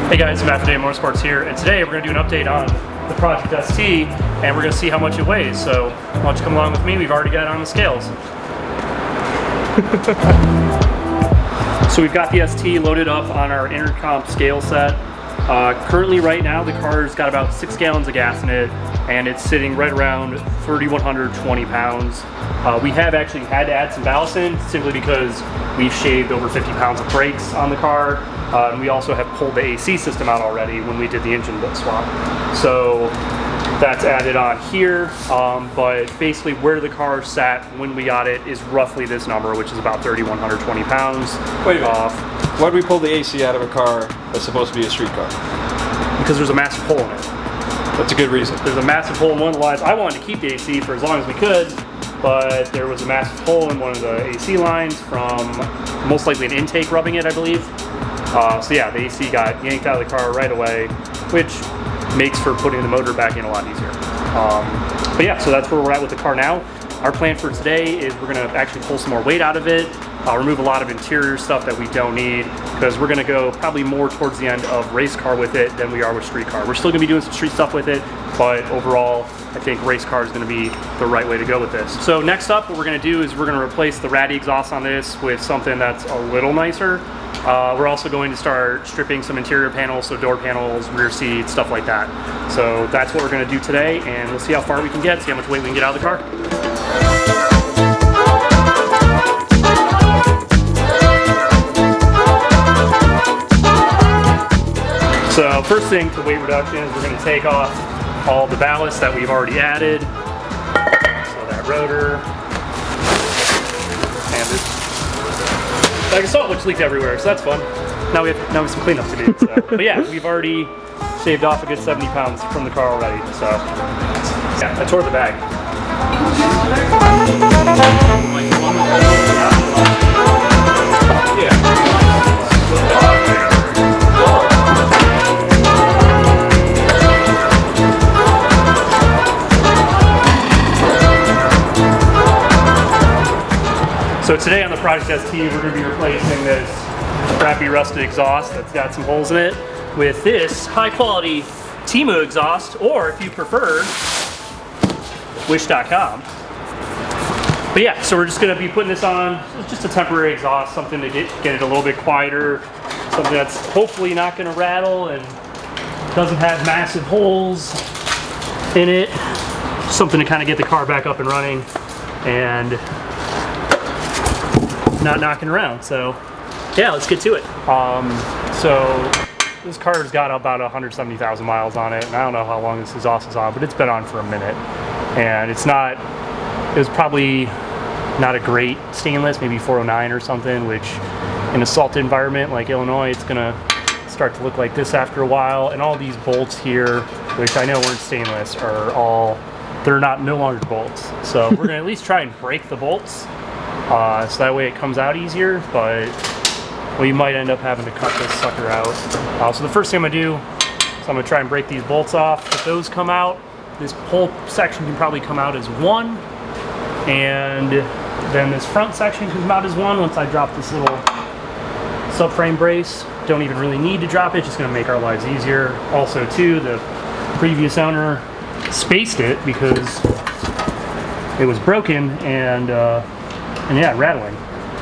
Hey guys, Matt from Motorsports here, and today we're going to do an update on the Project ST, and we're going to see how much it weighs. So why don't you come along with me? We've already got it on the scales. So we've got the ST loaded up on our intercomp scale set. Currently right now the car's got about 6 gallons of gas in it, and it's sitting right around 3,120 pounds. We have actually had to add some ballast in simply because we've shaved over 50 pounds of brakes on the car. And we also have pulled the AC system out already when we did the engine bit swap. So that's added on here, but basically where the car sat when we got it is roughly this number, which is about 3,120 pounds. Wait a minute. Why do we pull the AC out of a car that's supposed to be a street car? Because there's a massive hole in it. That's a good reason. There's a massive hole in one of the lines. I wanted to keep the AC for as long as we could, but there was a massive hole in one of the AC lines from most likely an intake rubbing it, I believe. So yeah, the AC got yanked out of the car right away, which makes for putting the motor back in a lot easier. But yeah, so that's where we're at with the car now. Our plan for today is we're going to actually pull some more weight out of it, remove a lot of interior stuff that we don't need, because we're going to go probably more towards the end of race car with it than we are with street car. We're still going to be doing some street stuff with it, but overall I think race car is going to be the right way to go with this. So next up, what we're going to do is we're going to replace the ratty exhaust on this with something that's a little nicer. We're also going to start stripping some interior panels, so door panels, rear seats, stuff like that. So that's what we're going to do today, and we'll see how far we can get, see how much weight we can get out of the car. So first thing to weight reduction is we're going to take off all the ballast that we've already added. So that rotor and this bag of salt, which leaked everywhere, so that's fun. Now we have some cleanup to do. So. But yeah, we've already shaved off a good 70 pounds from the car already. So yeah, I tore the bag. So today on the Project ST, we're going to be replacing this crappy rusted exhaust that's got some holes in it with this high quality TEMU exhaust, or if you prefer, wish.com. But yeah, so we're just going to be putting this on. It's just a temporary exhaust, something to get it a little bit quieter, something that's hopefully not going to rattle and doesn't have massive holes in it. Something to kind of get the car back up and running and not knocking around. So yeah, let's get to it. So this car's got about 170,000 miles on it, and I don't know how long this exhaust is on, but it's been on for a minute, and it was probably not a great stainless, maybe 409 or something, which in a salted environment like Illinois, it's gonna start to look like this after a while. And all these bolts here, which I know weren't stainless, are no longer bolts. So we're gonna at least try and break the bolts, so that way it comes out easier, but we might end up having to cut this sucker out. So the first thing I'm gonna do is I'm gonna try and break these bolts off. If those come out, this whole section can probably come out as one, and then this front section can come out as one once I drop this little subframe brace. Don't even really need to drop it, just gonna make our lives easier. Also too, the previous owner spaced it because it was broken and yeah, rattling.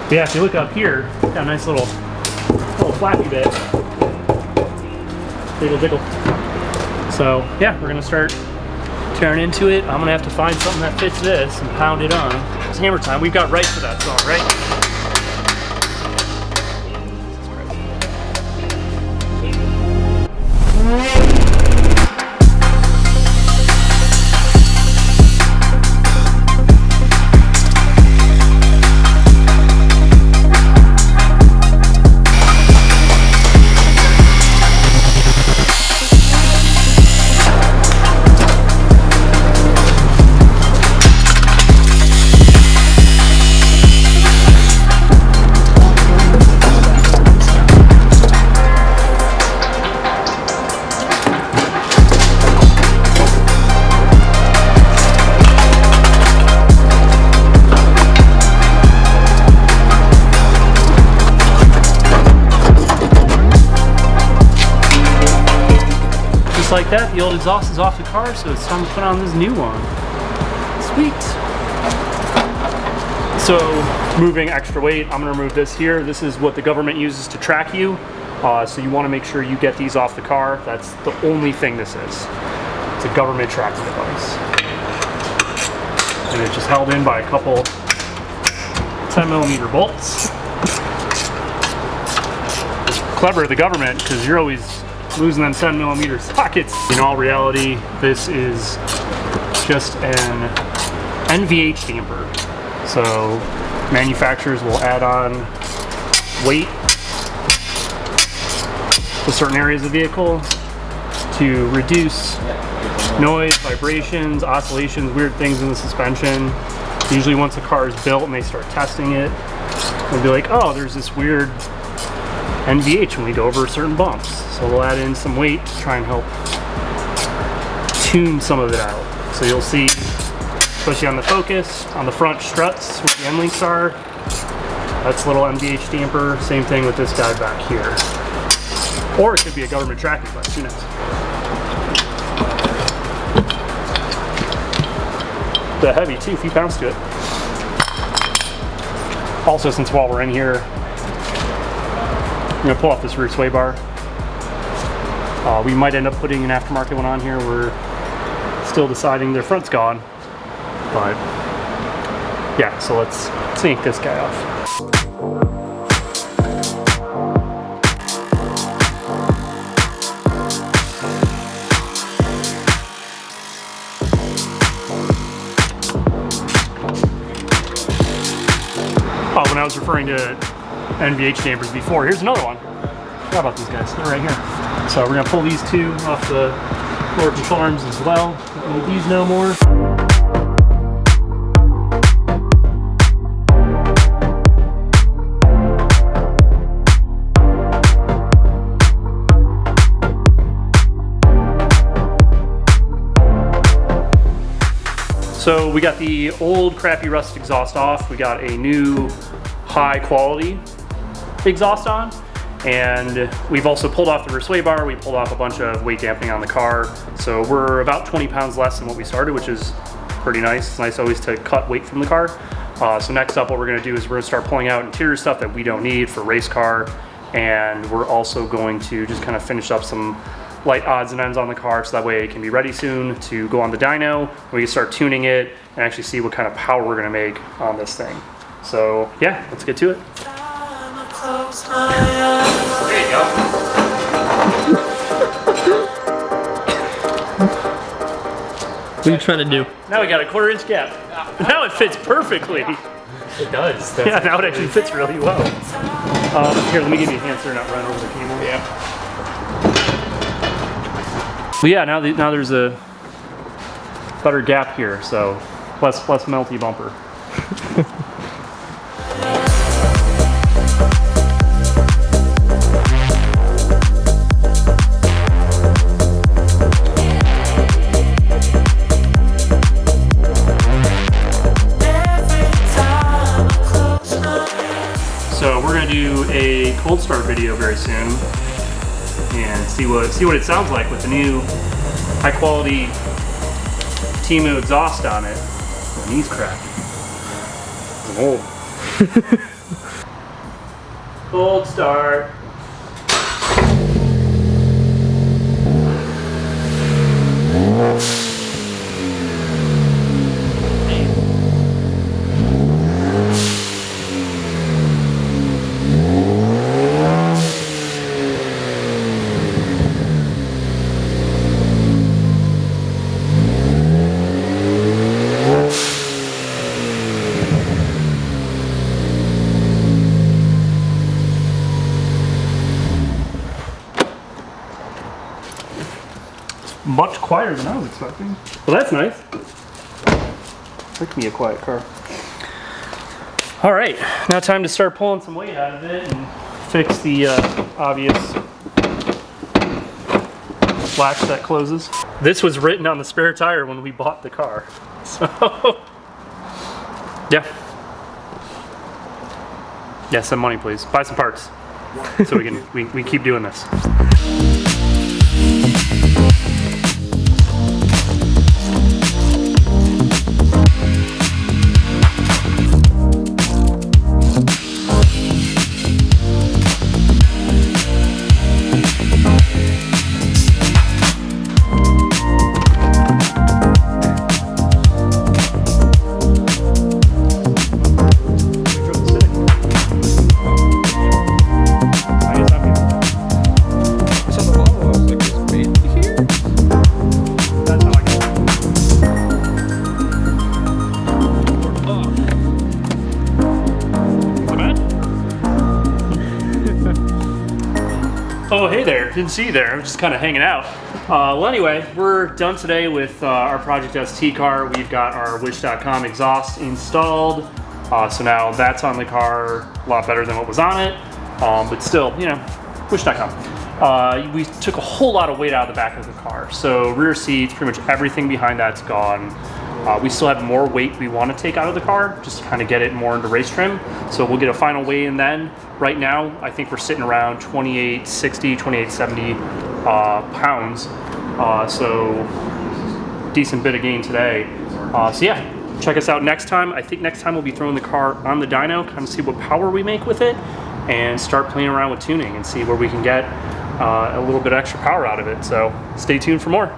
But yeah, if you look up here, got a nice little flappy bit. Diggle, diggle. So yeah, we're gonna start tearing into it. I'm gonna have to find something that fits this and pound it on. It's hammer time. We've got right for that song, right? Just like that, the old exhaust is off the car, so it's time to put on this new one. Sweet. So, moving extra weight, I'm gonna remove this here. This is what the government uses to track you. So you wanna make sure you get these off the car. That's the only thing this is. It's a government tracking device. And it's just held in by a couple 10mm bolts. It's clever of the government, because you're always losing them 10mm sockets. In all reality, this is just an NVH damper. So manufacturers will add on weight to certain areas of the vehicle to reduce noise, vibrations, oscillations, weird things in the suspension. Usually once a car is built and they start testing it, they'll be like, oh, there's this weird NVH when we go over certain bumps. So we'll add in some weight to try and help tune some of it out. So you'll see, especially on the Focus, on the front struts where the end links are, that's a little NVH damper. Same thing with this guy back here. Or it could be a government tracking device, who knows? The heavy too, a few pounds to it. Also, since while we're in here, I'm gonna pull off this rear sway bar. We might end up putting an aftermarket one on here. We're still deciding. Their front's gone. But yeah, so let's yank this guy off. Oh, when I was referring to NVH dampers before, here's another one. Forgot about these guys, they're right here. So we're gonna pull these two off the lower control arms as well. Don't need these no more. So we got the old crappy rust exhaust off. We got a new high quality exhaust on. And we've also pulled off the rear sway bar. We pulled off a bunch of weight dampening on the car. So we're about 20 pounds less than what we started, which is pretty nice. It's nice always to cut weight from the car. So next up, what we're gonna do is we're gonna start pulling out interior stuff that we don't need for race car. And we're also going to just kind of finish up some light odds and ends on the car, so that way it can be ready soon to go on the dyno. We can start tuning it and actually see what kind of power we're gonna make on this thing. So yeah, let's get to it. There you go. What are you trying to do? Now we got a 1/4 inch gap. Now it fits perfectly. It does. Yeah, now it actually fits really well. Here, let me give you a hand so you're not running over the camera. Yeah. But yeah, now there's a better gap here, so less melty bumper. So we're gonna do a cold start video very soon and see what it sounds like with the new high quality TEMU exhaust on it. My knee's cracked. I'm old. Cold start. Much quieter than I was expecting. Well, that's nice. Like me a quiet car. All right, now time to start pulling some weight out of it and fix the obvious latch that closes. This was written on the spare tire when we bought the car. So, yeah. Yeah, some money please. Buy some parts so we keep doing this. Didn't see you there. I'm just kind of hanging out. Well, anyway, we're done today with our Project ST car. We've got our Wish.com exhaust installed. So now that's on the car, a lot better than what was on it. But still, you know, Wish.com. We took a whole lot of weight out of the back of the car. So rear seats, pretty much everything behind that's gone. We still have more weight we want to take out of the car, just to kind of get it more into race trim. So we'll get a final weigh in then. Right now, I think we're sitting around 2860, 2870 pounds. So decent bit of gain today. So yeah, check us out next time. I think next time we'll be throwing the car on the dyno, kind of see what power we make with it, and start playing around with tuning and see where we can get a little bit extra power out of it. So stay tuned for more.